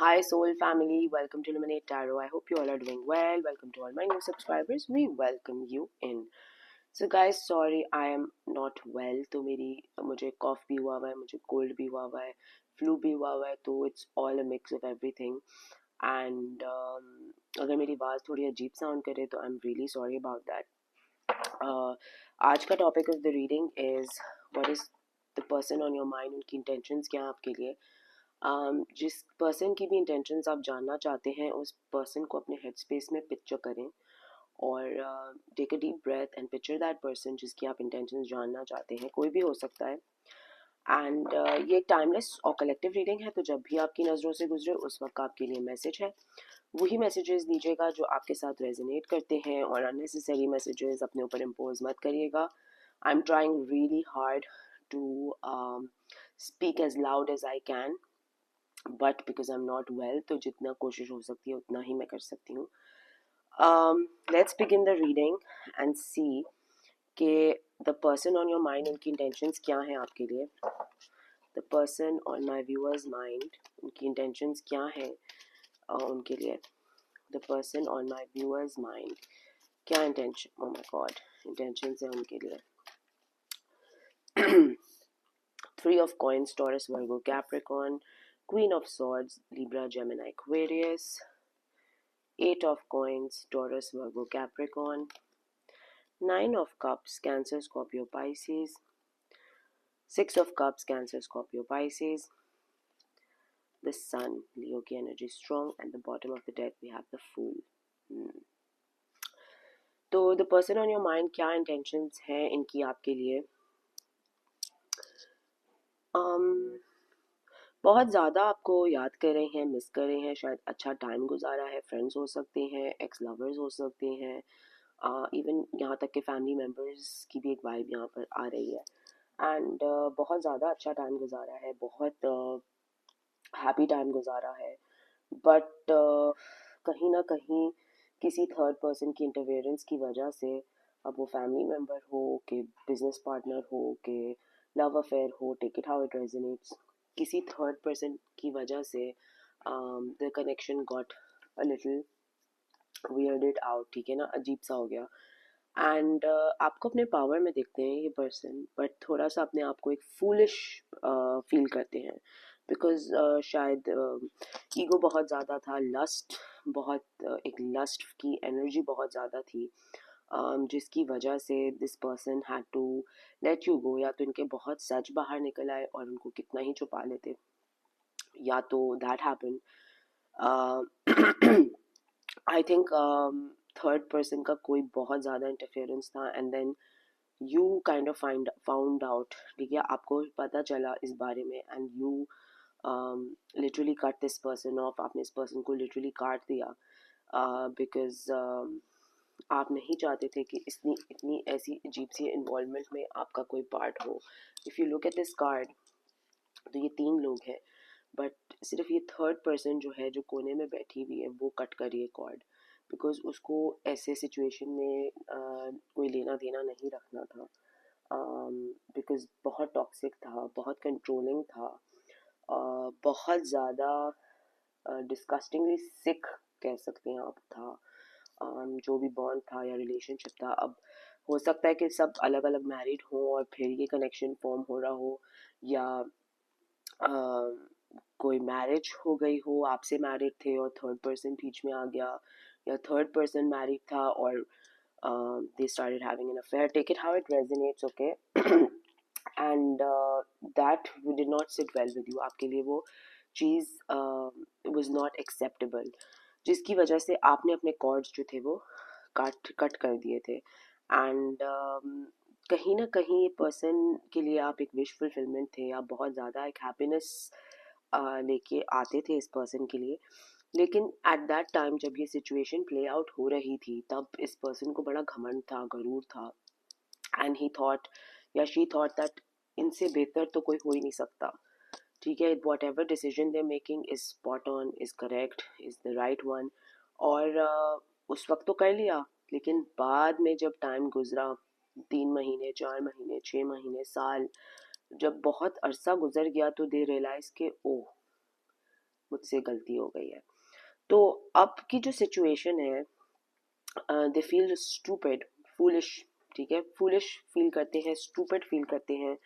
Hi, Soul family. Welcome to Illuminate Tarot. I hope you all are doing well. Welcome to all my new subscribers. We welcome you in. So, guys, sorry, I am not well. तो मुझे cough भी हुआ है, मुझे cold भी हुआ है, flu भी हुआ है. तो it's all a mix of everything. And अगर मेरी आवाज़ थोड़ी अजीब sound करे तो I'm really sorry about that. आज का topic of the reading is what is the person on your mind, उनकी intentions क्या हैं आपके लिए. जिस पर्सन की भी इंटेंशंस आप जानना चाहते हैं उस पर्सन को अपने हेड स्पेस में पिक्चर करें और take a deep breath and picture that person जिसकी आप इंटेंशंस जानना चाहते हैं. कोई भी हो सकता है. एंड ये टाइमलेस और कलेक्टिव रीडिंग है, तो जब भी आपकी नज़रों से गुजरे उस वक्त आपके लिए मैसेज है. वही मैसेजेस दीजिएगा जो आपके साथ रेजोनेट करते हैं और अननेसेसरी मैसेजेस अपने ऊपर इम्पोज मत करिएगा. I am trying really hard to speak as loud as I can, but because I am not well तो जितना कोशिश हो सकती है उतना ही मैं कर सकती हूँ. Let's begin the reading and see कि the person on your mind, उनकी इंटेंशंस क्या हैं आपके लिए. The person on my viewers mind, उनकी इंटेंशंस क्या हैं उनके लिए. The person on my viewers mind, क्या intention, oh my God, intentions हैं उनके लिए. Three of Coins, Taurus, Virgo, Capricorn. Queen of Swords, Libra, Gemini, Aquarius. Eight of Coins, Taurus, Virgo, Capricorn. Nine of Cups, Cancer, Scorpio, Pisces. Six of Cups, Cancer, Scorpio, Pisces. The Sun, Leo की energy strong, and the bottom of the deck we have the Fool. तो the person on your mind, क्या intentions हैं इनकी आपके लिए. बहुत ज़्यादा आपको याद कर रहे हैं, मिस कर रहे हैं, शायद अच्छा टाइम गुजारा है. फ्रेंड्स हो सकते हैं, एक्स लवर्स हो सकते हैं, इवन यहाँ तक के फैमिली मेम्बर्स की भी एक वाइब यहाँ पर आ रही है. एंड बहुत ज़्यादा अच्छा टाइम गुजारा है, बहुत हैप्पी टाइम गुजारा है. बट कहीं ना कहीं किसी थर्ड पर्सन की इंटरफेरेंस की वजह से, अब वो फैमिली मेम्बर हो कि बिजनेस पार्टनर हो कि लव अफेयर हो, take it how it resonates, किसी थर्ड पर्सन की वजह से the connection got a little weirded out. ठीक है ना, अजीब सा हो गया. एंड आपको अपने पावर में देखते हैं ये पर्सन, बट थोड़ा सा अपने आप को एक फूलिश फील करते हैं. बिकॉज शायद ईगो बहुत ज़्यादा था, लस्ट बहुत एक लस्ट की एनर्जी बहुत ज़्यादा थी, जिसकी वजह से this person had to let you go. या तो इनके बहुत सच बाहर निकल आए और उनको कितना ही छुपा लेते, या तो that happen. I think third person का कोई बहुत ज़्यादा इंटरफेरेंस था and then you kind of found out. ठीक है, आपको पता चला इस बारे में and you literally cut this person off. आपने इस पर्सन को लिटरली काट दिया बिकॉज आप नहीं चाहते थे कि इतनी ऐसी अजीब सी इन्वॉल्वमेंट में आपका कोई पार्ट हो. If you look at this card तो ये तीन लोग हैं, बट सिर्फ ये थर्ड पर्सन जो है, जो कोने में बैठी हुई है, वो कट कर रही है कॉर्ड. बिकॉज उसको ऐसे सिचुएशन में कोई लेना देना नहीं रखना था. बिकॉज बहुत टॉक्सिक था, बहुत कंट्रोलिंग था, बहुत ज़्यादा डिस्कस्टिंगली सिक कह सकते हैं आप था. जो भी बॉन्ड था या रिलेशनशिप था, अब हो सकता है कि सब अलग अलग मैरिड हों और फिर ये कनेक्शन फॉर्म हो रहा हो, या कोई मैरिज हो गई हो, आपसे मैरिड थे और थर्ड पर्सन बीच में आ गया, या थर्ड पर्सन मैरिड था और they started having an affair. Take it how it resonates, okay? And that did not sit well with you. आपके लिए वो चीज़ was not acceptable, जिसकी वजह से आपने अपने कॉर्ड्स जो थे वो कट कर दिए थे. एंड कहीं ना कहीं ये पर्सन के लिए आप एक विश फुलफिलमेंट थे. आप बहुत ज़्यादा एक हैप्पीनेस लेके आते थे इस पर्सन के लिए. लेकिन एट दैट टाइम जब ये सिचुएशन प्ले आउट हो रही थी, तब इस पर्सन को बड़ा घमंड था, गरूर था. एंड ही थॉट या शी थॉट दैट इनसे बेहतर तो कोई हो ही नहीं सकता. ठीक है, what ever decision they making is spot on, is correct, is the right one. और उस वक्त तो कर लिया, लेकिन बाद में जब टाइम गुजरा, 3 महीने, 4 महीने, 6 महीने, साल, जब बहुत अरसा गुजर गया, तो दे रियलाइज के ओह, मुझसे गलती हो गई है। तो अब की जो सिचुएशन है, दे फील स्टूपिड, फूलिश, ठीक है, फूलिश फील करते हैं, स्टूपिड फील करते हैं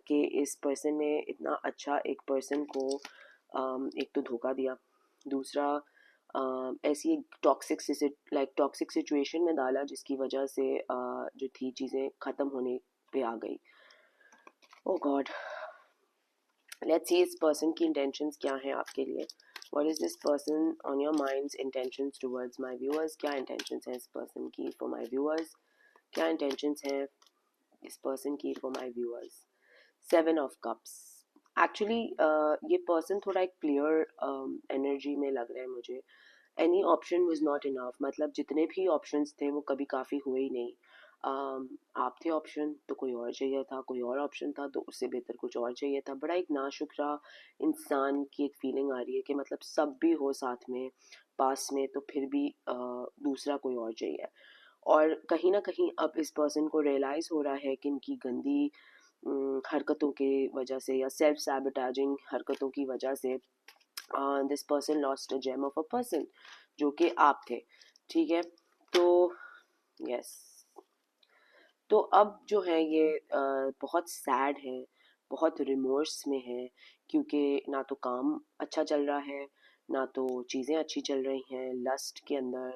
कि इस पर्सन ने इतना अच्छा एक पर्सन को एक तो धोखा दिया, दूसरा ऐसी एक टॉक्सिक सिचुएशन में डाला जिसकी वजह से जो थी चीज़ें ख़त्म होने पे आ गई। ओ गॉड, लेट्स सी इस पर्सन की इंटेंशंस क्या हैं आपके लिए। What is this person on your minds intentions towards my viewers? क्या इंटेंशंस हैं इस पर्सन की फॉर माय व्यूअर्स? क्या इंटेंशंस हैं इस पर्सन की for my viewers? Seven of cups. Actually ये पर्सन थोड़ा एक क्लियर एनर्जी में लग रहा है मुझे। Any option was not enough, मतलब जितने भी ऑप्शंस थे वो कभी काफ़ी हुए ही नहीं। आप थे ऑप्शन तो कोई और चाहिए था, कोई और ऑप्शन था तो उससे बेहतर कुछ और चाहिए था। बड़ा एक नाशुक्रा इंसान की एक फीलिंग आ रही है कि मतलब सब भी हो साथ में पास में तो फिर भी दूसरा कोई और चाहिए। और कहीं ना कहीं अब इस पर्सन को रियलाइज़ हो रहा है कि इनकी गंदी हरकतों के वजह से या सेल्फ सैबोटाजिंग हरकतों की वजह से this person lost a gem of a person जो कि आप थे, ठीक है। तो यस, तो अब जो है ये बहुत सैड है, बहुत रिमोर्स में है, क्योंकि ना तो काम अच्छा चल रहा है, ना तो चीज़ें अच्छी चल रही हैं। लस्ट के अंदर,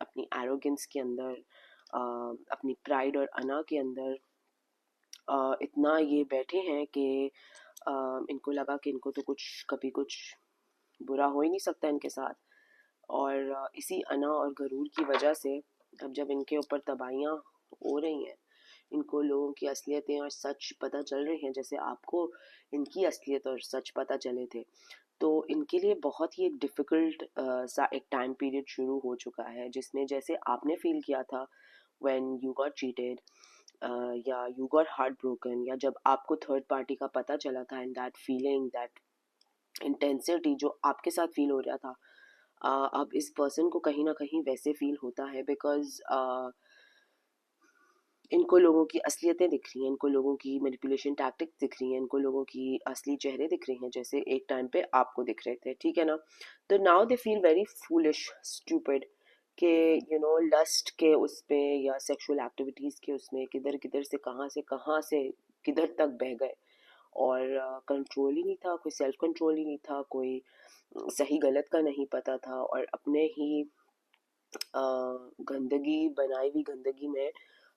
अपनी एरोगेंस के अंदर, अपनी प्राइड और अना के अंदर इतना ये बैठे हैं कि इनको लगा कि इनको तो कुछ कभी कुछ बुरा हो ही नहीं सकता इनके साथ। और इसी अना और गरूर की वजह से अब जब इनके ऊपर तबाहियाँ हो रही हैं, इनको लोगों की असलियतें और सच पता चल रहे हैं, जैसे आपको इनकी असलियत और सच पता चले थे, तो इनके लिए बहुत ही एक डिफ़िकल्ट सा एक टाइम पीरियड शुरू हो चुका है, जिसमें जैसे आपने फील किया था व्हेन यू गॉट चीटेड, या यू गॉट हार्ट ब्रोकन, या जब आपको थर्ड पार्टी का पता चला था, and that feeling, that intensity जो आपके साथ फील हो रहा था, अब इस पर्सन को कहीं ना कहीं वैसे फील होता है, बिकॉज इनको लोगों की असलियतें दिख रही हैं, इनको लोगों की मैनिपुलेशन टैक्टिक्स दिख रही हैं, इनको लोगों की असली चेहरे दिख रहे हैं, जैसे एक टाइम पे आपको दिख रहे थे, ठीक है ना। तो now they feel very foolish, stupid, के यू नो लस्ट के उस पे या सेक्सुअल एक्टिविटीज़ के उसमें किधर किधर से कहाँ से किधर तक बह गए, और कंट्रोल ही नहीं था, कोई सेल्फ कंट्रोल ही नहीं था, कोई सही गलत का नहीं पता था, और अपने ही गंदगी, बनाई हुई गंदगी में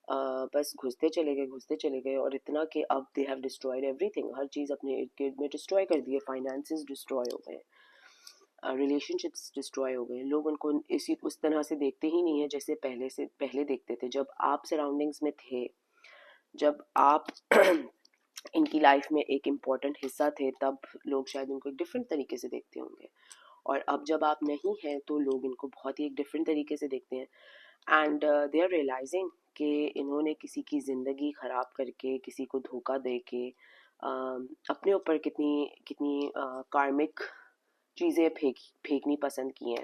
बस घुसते चले गए, और इतना कि अब दे हैव डिस्ट्रॉयड एवरीथिंग, हर चीज़ अपने इर्द गिर्द में डिस्ट्रॉय कर दी है। फाइनेंसेस डिस्ट्रॉय हो गए, रिलेशनशिप्स डिस्ट्रॉय हो गए, लोग उनको इसी उस तरह से देखते ही नहीं है जैसे पहले देखते थे, जब आप सराउंडिंग्स में थे, जब आप इनकी लाइफ में एक इम्पॉर्टेंट हिस्सा थे, तब लोग शायद उनको एक डिफरेंट तरीके से देखते होंगे, और अब जब आप नहीं हैं तो लोग इनको बहुत ही एक डिफरेंट तरीके से देखते हैं। एंड दे आर रियलाइजिंग कि इन्होंने किसी की ज़िंदगी ख़राब करके, किसी को धोखा दे के अपने ऊपर कितनी कितनी कार्मिक चीज़ें फेंकनी पसंद की हैं।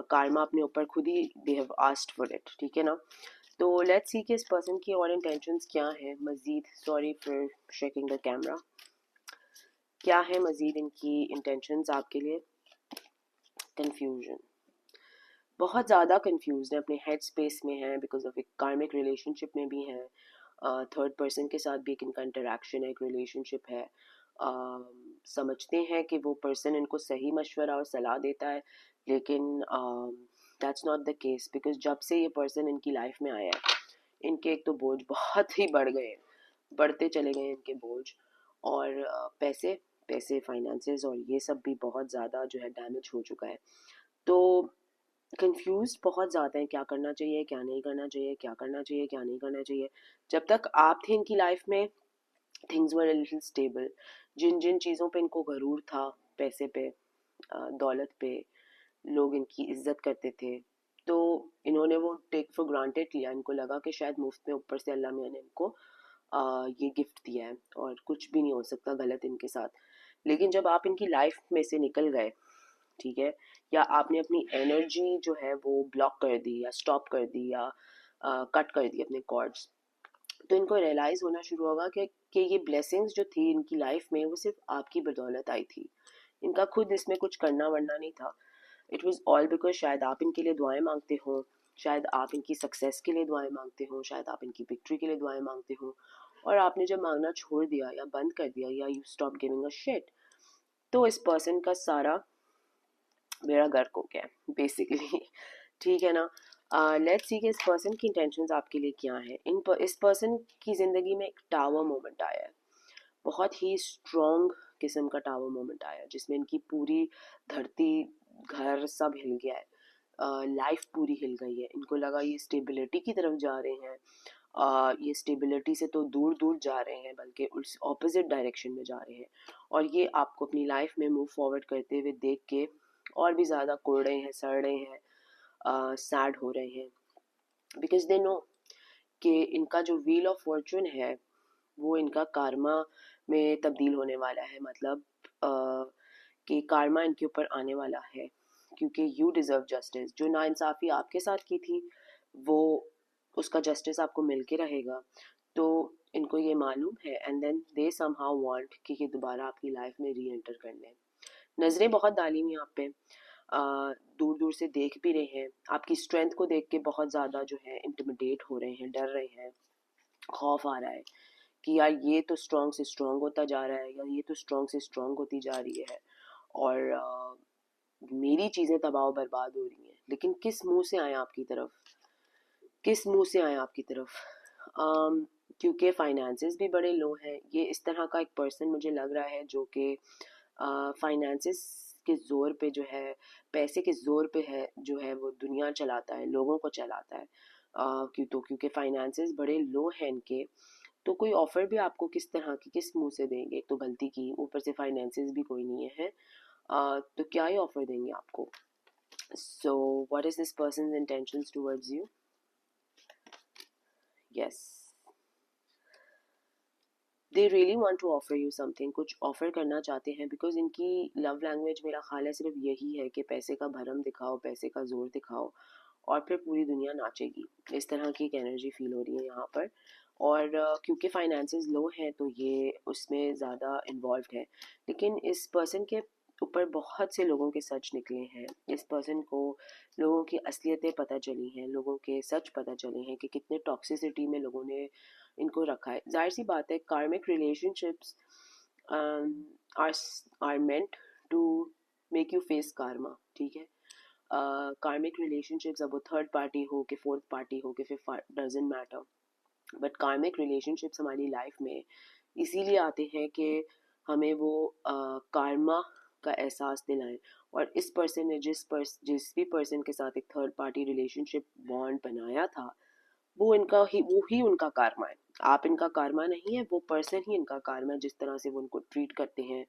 कार्मा अपने ऊपर खुद ही they have asked for it, ठीक है ना। तो लेट्स सी कि इस पर्सन की और इंटेंशंस क्या है मज़ीद। Sorry for shaking the camera. क्या है मज़ीद इनकी इंटेंशंस आपके लिए? कन्फ्यूजन, बहुत ज़्यादा कंफ्यूज है, अपने हेड स्पेस में है, बिकॉज ऑफ एक कार्मिक रिलेशनशिप में भी है, थर्ड पर्सन के साथ भी एक इनका इंटरेक्शन है, एक रिलेशनशिप है। समझते हैं कि वो पर्सन इनको सही मशवरा और सलाह देता है, लेकिन that's not the case, because जब से ये पर्सन इनकी लाइफ में आया है, इनके एक तो बोझ बहुत ही बढ़ गए हैं, बढ़ते चले गए इनके बोझ, और पैसे पैसे फाइनेंसेस और ये सब भी बहुत ज़्यादा जो है डैमेज हो चुका है। तो कंफ्यूज बहुत ज़्यादा है, क्या करना चाहिए, क्या नहीं करना चाहिए, क्या करना चाहिए, क्या नहीं करना चाहिए। जब तक आप थे इनकी लाइफ में, things were a little stable. जिन जिन चीज़ों पे इनको गरूर था, पैसे पे, दौलत पे, लोग इनकी इज्जत करते थे, तो इन्होंने वो टेक फॉर ग्रांटेड लिया। इनको लगा कि शायद मुफ्त में ऊपर से अल्लाह मियाँ ने इनको ये गिफ्ट दिया है और कुछ भी नहीं हो सकता गलत इनके साथ। लेकिन जब आप इनकी लाइफ में से निकल गए, ठीक है, या आपने अपनी एनर्जी जो है वो ब्लॉक कर दी या स्टॉप कर दी या कट कर दी अपने कॉर्ड्स, तो इनको रियलाइज़ होना शुरू होगा कि ये ब्लेसिंग्स जो थी इनकी लाइफ में वो सिर्फ आपकी बदौलत आई थी। इनका खुद इसमें कुछ करना वरना नहीं था। इट वॉज ऑल बिकॉज शायद आप इनके लिए दुआएं मांगते हो, शायद आप इनकी सक्सेस के लिए दुआएं मांगते हो, शायद आप इनकी विक्ट्री के लिए दुआएं मांगते हो, और आपने जब मांगना छोड़ दिया या बंद कर दिया या you stop giving a shit, तो इस पर्सन का सारा बेड़ा गर्क हो गया बेसिकली। ठीक है ना। लेट्स सी कि इस पर्सन की इंटेंशंस आपके लिए क्या है। इस पर्सन की ज़िंदगी में एक टावर मोमेंट आया है, बहुत ही स्ट्रॉन्ग किस्म का टावर मोमेंट आया है, जिसमें इनकी पूरी धरती, घर सब हिल गया है, लाइफ पूरी हिल गई है। इनको लगा ये स्टेबिलिटी की तरफ जा रहे हैं, ये स्टेबिलिटी से तो दूर दूर जा रहे हैं, बल्कि उस ऑपोजिट डायरेक्शन में जा रहे हैं। और ये आपको अपनी लाइफ में मूव फॉरवर्ड करते हुए देख के और भी ज़्यादा कुड़ रहे हैं, सड़ रहे हैं, सैड हो रहे हैं, बिकॉज दे नो कि इनका जो व्हील ऑफ फॉर्चून है वो इनका कारमा में तब्दील होने वाला है। मतलब कि कारमा इनके ऊपर आने वाला है, क्योंकि यू डिज़र्व जस्टिस। जो नाइंसाफ़ी आपके साथ की थी वो, उसका जस्टिस आपको मिल के रहेगा। तो इनको ये मालूम है, and then they somehow want कि ये दोबारा आपकी लाइफ में री एंटर कर लें। नज़रें बहुत डाली हुई आप पे, दूर दूर से देख भी रहे हैं, आपकी स्ट्रेंथ को देख के बहुत ज़्यादा जो है इंटिमिडेट हो रहे हैं, डर रहे हैं, खौफ आ रहा है कि यार ये तो स्ट्रॉन्ग से स्ट्रॉन्ग होता जा रहा है, या ये तो स्ट्रॉन्ग से स्ट्रॉन्ग होती जा रही है, और मेरी चीज़ें तबाह बर्बाद हो रही हैं। लेकिन किस मुंह से आए आपकी तरफ, किस मुंह से आए आपकी तरफ? क्योंकि फाइनेंसेस भी बड़े लो हैं। ये इस तरह का एक पर्सन मुझे लग रहा है जो कि फाइनेंसेस के ज़ोर पे जो है, पैसे के ज़ोर पे है, जो है वो दुनिया चलाता है, लोगों को चलाता है। क्योंकि फाइनेंसेस बड़े लो हैं इनके, तो कोई ऑफर भी आपको किस तरह की, किस मुंह से देंगे? तो गलती की, ऊपर से फाइनेंसेस भी कोई नहीं है, तो क्या ही ऑफर देंगे आपको? So what is this person's intentions towards you? Yes, they really want to offer you something, कुछ ऑफर करना चाहते हैं, बिकॉज इनकी लव लैंग्वेज मेरा ख्याल है सिर्फ यही है कि पैसे का भरम दिखाओ, पैसे का जोर दिखाओ, और फिर पूरी दुनिया नाचेगी। इस तरह की एक एनर्जी फील हो रही है यहाँ पर। और क्योंकि फाइनेंसेस लो हैं तो ये उसमें ज़्यादा इन्वॉल्व है। लेकिन इस पर्सन के ऊपर बहुत से लोगों के सच निकले हैं। इस पर्सन को लोगों की असलियतें पता चली हैं, लोगों के सच पता चले हैं कि कितने टॉक्सिसिटी में लोगों ने इनको रखा है। जाहिर सी बात है, karmic relationships are are meant to make you face karma. ठीक है, कार्मिक रिलेशनशिप्स, अब वो थर्ड पार्टी हो कि फोर्थ पार्टी हो कि फिर डजेंट मैटर, बट कार्मिक रिलेशनशिप्स हमारी लाइफ में इसीलिए आते हैं कि हमें वो कार्मा का एहसास दिलाएं। और इस पर्सन ने जिस भी पर्सन के साथ एक थर्ड पार्टी रिलेशनशिप बॉन्ड बनाया था, वो ही उनका कार्मा है। आप इनका कार्मा नहीं है, वो पर्सन ही इनका कार्मा है। जिस तरह से वो उनको ट्रीट करते हैं,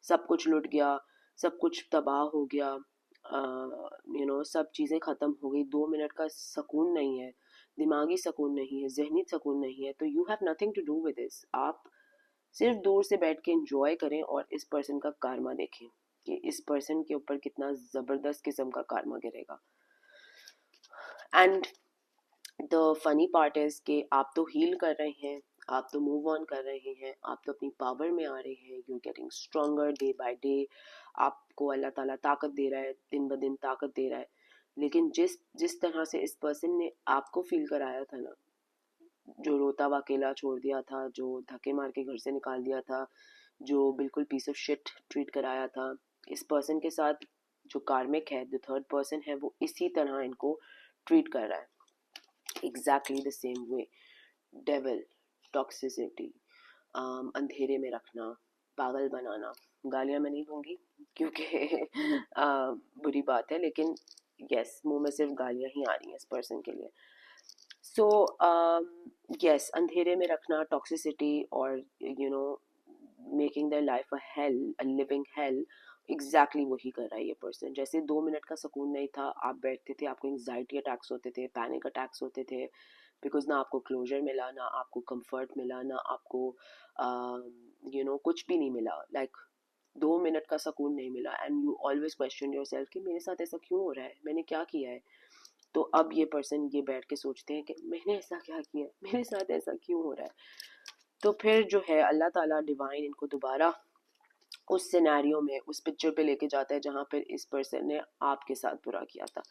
सब कुछ लुट गया, सब कुछ तबाह हो गया, सब चीज़ें ख़त्म हो गई, 2 मिनट का सुकून नहीं है, दिमागी सुकून नहीं है, जहनी सुकून नहीं है, तो you have nothing to do with this. आप सिर्फ दूर से बैठ के इंजॉय करें और इस पर्सन का कार्मा देखें कि इस पर्सन के ऊपर कितना ज़बरदस्त किस्म का कार्मा गिरेगा। And the funny part is कि आप तो हील कर रहे हैं, आप तो मूव ऑन कर रहे हैं, आप तो अपनी पावर में आ रहे हैं, you getting stronger day by day. आपको अल्लाह ताला ताकत दे रहा है, दिन ब दिन ताकत दे रहा है। लेकिन जिस जिस तरह से इस पर्सन ने आपको फील कराया था ना, जो रोता हुआ अकेला छोड़ दिया था, जो धक्के मार के घर से निकाल दिया था, जो बिल्कुल पीस ऑफ शिट ट्रीट कराया था, इस पर्सन के साथ जो कार्मिक है, जो थर्ड पर्सन है, वो इसी तरह इनको ट्रीट कर रहा है, exactly the same way. Devil, toxicity, अंधेरे में रखना, पागल बनाना। गालियाँ मैं नहीं दूंगी क्योंकि बुरी बात है, लेकिन यस, मुंह में सिर्फ गालियाँ ही आ रही हैं इस पर्सन के लिए। सो यस, अंधेरे में रखना, टॉक्सिसिटी, और making their life a hello, a living hello. Exactly वही कर रहा है ये पर्सन। जैसे 2 मिनट का सुकून नहीं था, आप बैठते थे, आपको एंग्जाइटी अटैक्स होते थे, पैनिक अटैक्स होते थे, बिकॉज ना आपको क्लोजर मिला, ना आपको कंफर्ट मिला, ना आपको कुछ भी नहीं मिला। लाइक 2 मिनट का सुकून नहीं मिला, and you always question your self कि मेरे साथ ऐसा क्यों हो रहा है, मैंने क्या किया है? तो अब ये पर्सन ये बैठ के सोचते हैं कि मैंने ऐसा क्या किया है, मेरे साथ ऐसा क्यों हो रहा है? तो फिर जो है अल्लाह ताला डिवाइन इनको दोबारा उस सिनेरियो में उस पिक्चर पे लेके जाता है जहाँ पर इस पर्सन ने आपके साथ बुरा किया था।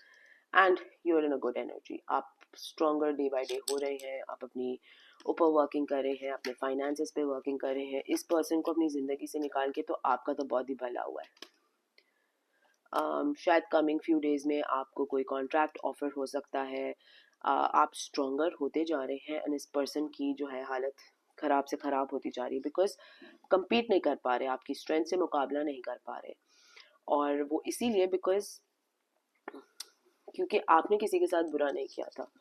And you are in a good energy, आप स्ट्रॉन्गर डे बाय डे हो रहे हैं, आप अपनी ऊपर वर्किंग कर रहे हैं, अपने फाइनेंसेस पे वर्किंग कर रहे हैं, इस पर्सन को अपनी ज़िंदगी से निकाल के, तो आपका तो बहुत ही भला हुआ है। शायद कमिंग फ्यू डेज में आपको कोई कॉन्ट्रैक्ट ऑफर हो सकता है। आप स्ट्रॉन्गर होते जा रहे हैं एंड इस पर्सन की जो है हालत ख़राब से ख़राब होती जा रही है, बिकॉज compete नहीं कर पा रहे, आपकी स्ट्रेंथ से मुकाबला नहीं कर पा रहे। और वो इसीलिए बिकॉज क्योंकि आपने किसी के साथ बुरा नहीं किया था,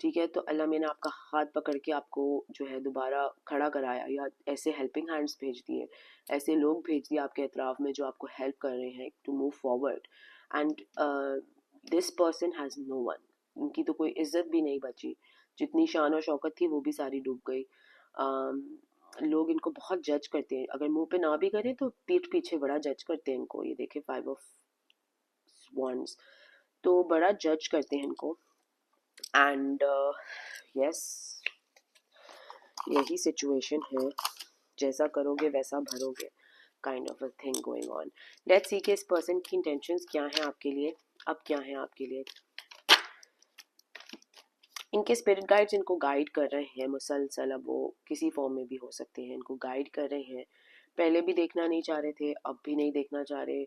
ठीक है, तो अल्लाह मैंने आपका हाथ पकड़ के आपको जो है दोबारा खड़ा कराया, या ऐसे हेल्पिंग हैंड्स भेज दिए, ऐसे लोग भेज दिए आपके अतराफ में जो आपको हेल्प कर रहे हैं to move forward. And this person has no one, उनकी तो कोई इज्जत भी नहीं बची, जितनी शान और शौकत थी वो भी सारी डूब गई। लोग इनको बहुत जज करते हैं, अगर मुंह पे ना भी करें तो पीठ पीछे बड़ा जज करते हैं इनको। ये देखे 5 of Wands, तो बड़ा जज करते हैं इनको। एंड यस, यही सिचुएशन है, जैसा करोगे वैसा भरोगे, kind of a thing going on. Let's see कि इस पर्सन की इंटेंशंस क्या हैं आपके लिए, अब क्या हैं आपके लिए। इनके स्पिरिट गाइड्स इनको गाइड कर रहे हैं मुसलसल, अब वो किसी फॉर्म में भी हो सकते हैं, इनको गाइड कर रहे हैं। पहले भी देखना नहीं चाह रहे थे, अब भी नहीं देखना चाह रहे।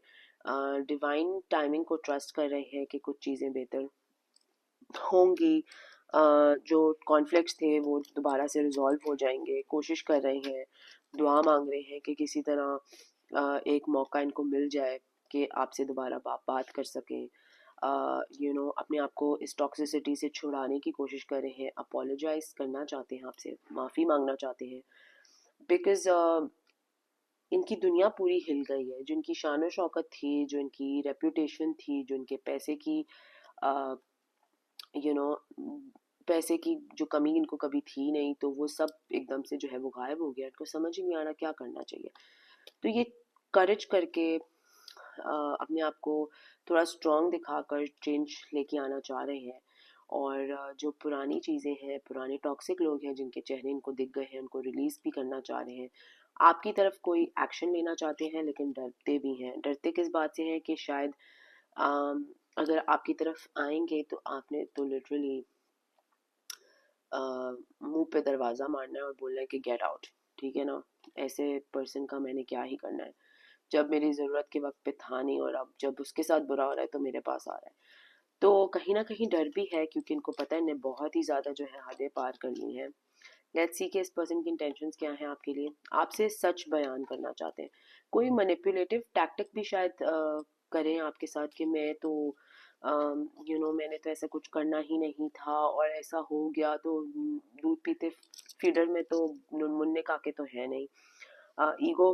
डिवाइन टाइमिंग को ट्रस्ट कर रहे हैं कि कुछ चीज़ें बेहतर होंगी। जो कॉन्फ्लिक्ट्स थे वो दोबारा से रिजॉल्व हो जाएंगे, कोशिश कर रहे हैं, दुआ मांग रहे हैं कि किसी तरह एक मौका इनको मिल जाए कि आपसे दोबारा बात कर सकें। अपने आप को इस टॉक्सिसिटी से छुड़ाने की कोशिश कर रहे हैं, अपोलोजाइज करना चाहते हैं, आपसे माफ़ी मांगना चाहते हैं, बिकॉज इनकी दुनिया पूरी हिल गई है। जो इनकी शान और शौकत थी, जो इनकी रेपुटेशन थी, जो इनके पैसे की यू नो पैसे की जो कमी इनको कभी थी नहीं, तो वो सब एकदम से जो है वो गायब हो गया। इनको समझ ही नहीं आ रहा क्या करना चाहिए। तो ये करेज करके अपने आप को थोड़ा स्ट्रॉन्ग दिखाकर चेंज लेके आना चाह रहे हैं। और जो पुरानी चीज़ें हैं, पुराने टॉक्सिक लोग हैं जिनके चेहरे इनको दिख गए हैं, उनको रिलीज भी करना चाह रहे हैं। आपकी तरफ कोई एक्शन लेना चाहते हैं, लेकिन डरते भी हैं। डरते किस बात से हैं कि शायद अम, अगर आपकी तरफ आएंगे तो आपने तो लिटरली मुंह पे दरवाज़ा मारना है और बोलना है कि गेट आउट, ठीक है ना। ऐसे पर्सन का मैंने क्या ही करना है, जब मेरी ज़रूरत के वक्त पे था नहीं, और अब जब उसके साथ बुरा हो रहा है तो मेरे पास आ रहा है। तो कहीं ना कहीं डर भी है, क्योंकि इनको पता है इन्हें बहुत ही ज़्यादा जो है हदें पार करनी है। लेट्स सी कि इस पर्सन की इंटेंशंस क्या हैं आपके लिए। आपसे सच बयान करना चाहते हैं, कोई मैनिपुलेटिव टैक्टिक भी शायद करें आपके साथ कि मैं तो मैंने तो ऐसा कुछ करना ही नहीं था और ऐसा हो गया, तो दूध पीते फीडर में तो मुन्ने काके तो है नहीं। ईगो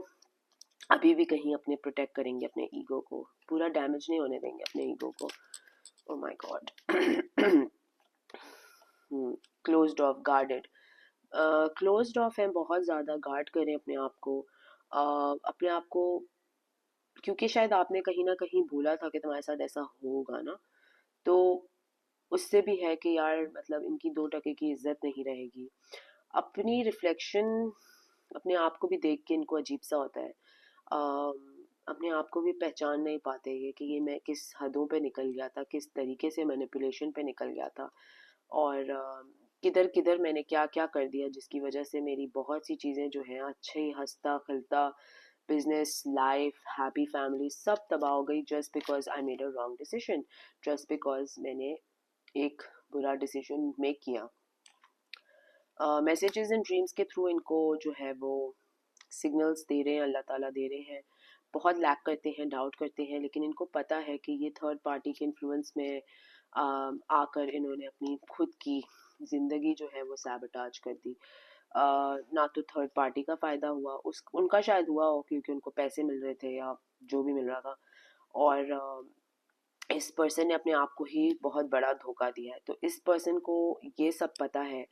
अभी भी कहीं अपने प्रोटेक्ट करेंगे, अपने ईगो को पूरा डैमेज नहीं होने देंगे, अपने ईगो को। ओ my God. Closed of, guarded, closed of है, बहुत ज़्यादा गार्ड करें अपने आप को। अपने आप को, क्योंकि शायद आपने कहीं ना कहीं भूला था कि तुम्हारे साथ ऐसा होगा ना, तो उससे भी है कि यार मतलब इनकी 2 टके की इज्जत नहीं रहेगी। अपनी रिफ्लेक्शन, अपने आप को भी देख के इनको अजीब सा होता है। अपने आप को भी पहचान नहीं पाते ये कि ये मैं किस हदों पे निकल गया था, किस तरीके से मैनिपुलेशन पे निकल गया था, और किधर किधर मैंने क्या क्या कर दिया जिसकी वजह से मेरी बहुत सी चीज़ें जो हैं, अच्छे हंसता खिलता बिजनेस, लाइफ, हैप्पी फैमिली, सब तबाह हो गई, just because I made a wrong decision, just because मैंने एक बुरा डिसीजन मेक किया। मैसेजेस एंड ड्रीम्स के थ्रू इनको जो है वो सिग्नल्स दे रहे हैं, अल्लाह ताला दे रहे हैं। बहुत लैक करते हैं, डाउट करते हैं, लेकिन इनको पता है कि ये थर्ड पार्टी के इन्फ्लुएंस में आकर इन्होंने अपनी खुद की ज़िंदगी जो है वो सैबोटाज कर दी। ना तो थर्ड पार्टी का फ़ायदा हुआ, उस उनका शायद हुआ हो क्योंकि उनको पैसे मिल रहे थे या जो भी मिल रहा था, और इस पर्सन ने अपने आप को ही बहुत बड़ा धोखा दिया है। तो इस पर्सन को ये सब पता है,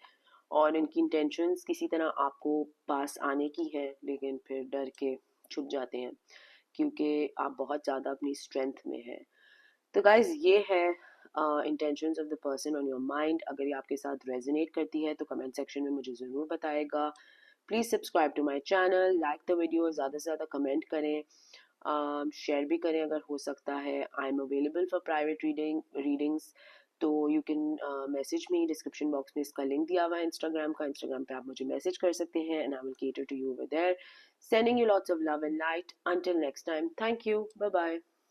और इनकी इंटेंशंस किसी तरह आपको पास आने की है, लेकिन फिर डर के छुप जाते हैं क्योंकि आप बहुत ज़्यादा अपनी स्ट्रेंथ में हैं। तो गाइज ये है intentions of the person on your mind. अगर ये आपके साथ रेजोनेट करती है तो कमेंट सेक्शन में मुझे ज़रूर बताएगा। Please subscribe to my channel, like the video, ज़्यादा से ज़्यादा कमेंट करें, शेयर भी करें अगर हो सकता है. I am available for private readings, तो you can message me. Description box में इसका लिंक दिया हुआ है इंस्टाग्राम का. इंस्टाग्राम पे आप मुझे मैसेज कर सकते हैं and I will cater to you over there. Sending you lots of love and light. Until next time, thank you. Bye bye.